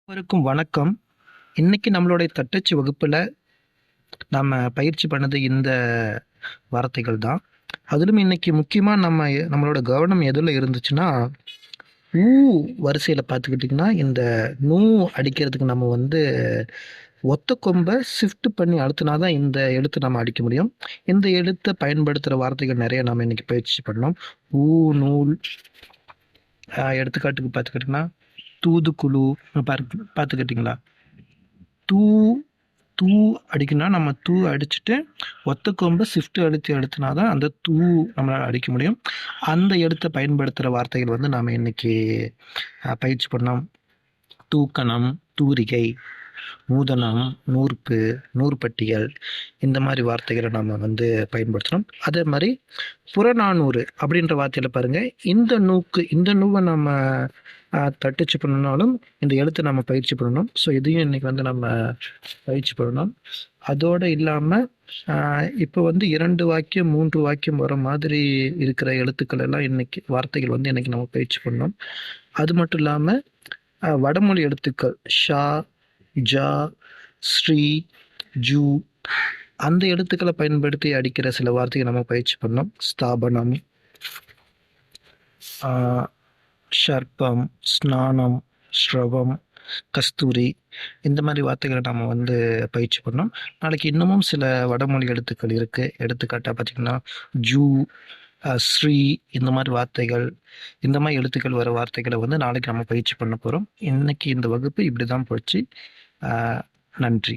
அனைவருக்கும் வணக்கம். இன்னைக்கு நம்மளுடைய தட்டச்சு வகுப்புல நம்ம பயிற்சி பண்ணது இந்த வார்த்தைகள் தான். அதிலும் இன்னைக்கு முக்கியமா நம்மளோட கவனம் எதுல இருந்துச்சுன்னா, ஊ வரிசையில பார்த்துக்கிட்டிங்கன்னா, இந்த நூ அடிக்கிறதுக்கு நம்ம ஒத்த கொம்ப ஷிஃப்ட் பண்ணி அழுத்தினா தான் இந்த எழுத்து நம்ம அடிக்க முடியும். இந்த எழுத்த பயன்படுத்துற வார்த்தைகள் நிறைய நாம இன்னைக்கு பயிற்சி பண்ணோம். ஊ, நூல். எடுத்துக்காட்டுக்கு பார்த்துக்கிட்டிங்கன்னா, தூதுக்குழு. பார்த்துக்கிட்டிங்களா? தூ தூ அடிக்கணும்னா நம்ம தூ அடிச்சுட்டு ஒத்த கொம்பை ஷிஃப்ட் அழுத்தினா தான் அந்த தூ நம்மளால் அடிக்க முடியும். அந்த எழுத்தை பயன்படுத்துகிற வார்த்தைகள் நாம் இன்னைக்கு பயிற்சி பண்ணோம். தூக்கணம், தூரிகை, நூதனம், நூற்பு, நூற்பட்டியல், இந்த மாதிரி வார்த்தைகளை நம்ம பயன்படுத்தணும். அதே மாதிரி புறநானூறு அப்படின்ற வார்த்தையில பாருங்க, இந்த நூவை நம்ம தட்டச்சு பண்ணனாலும் இந்த எழுத்தை நம்ம பயிற்சி பண்ணணும். ஸோ இதையும் இன்னைக்கு நம்ம பயிற்சி பண்ணணும். அதோடு இல்லாமல் இப்போ 2 வாக்கியம் 3 வாக்கியம் வர மாதிரி இருக்கிற எழுத்துக்கள் எல்லாம் இன்னைக்கு வார்த்தைகள் இன்னைக்கு நம்ம பயிற்சி பண்ணோம். அது மட்டும் இல்லாமல் வடமொழி எழுத்துக்கள் ஷா, ஜா, ஸ்ரீ, ஜூ, அந்த எழுத்துக்களை பயன்படுத்தி அடிக்கிற சில வார்த்தைகள் நம்ம பயிற்சி பண்ணோம். ஸ்தாபனம், ஷர்ப்பம், ஸ்நானம், ஸ்ரவம், கஸ்தூரி, இந்த மாதிரி வார்த்தைகளை நம்ம பயிற்சி பண்ணோம். நாளைக்கு இன்னமும் சில வடமொழி எழுத்துக்கள் இருக்குது. எடுத்துக்காட்டாக பார்த்திங்கன்னா ஜூ, ஸ்ரீ, இந்த மாதிரி வார்த்தைகள், இந்த மாதிரி எழுத்துக்கள் வர வார்த்தைகளை நாளைக்கு நம்ம பயிற்சி பண்ண போகிறோம். இன்னைக்கு இந்த வகுப்பு இப்படி தான் போச்சு. நன்றி.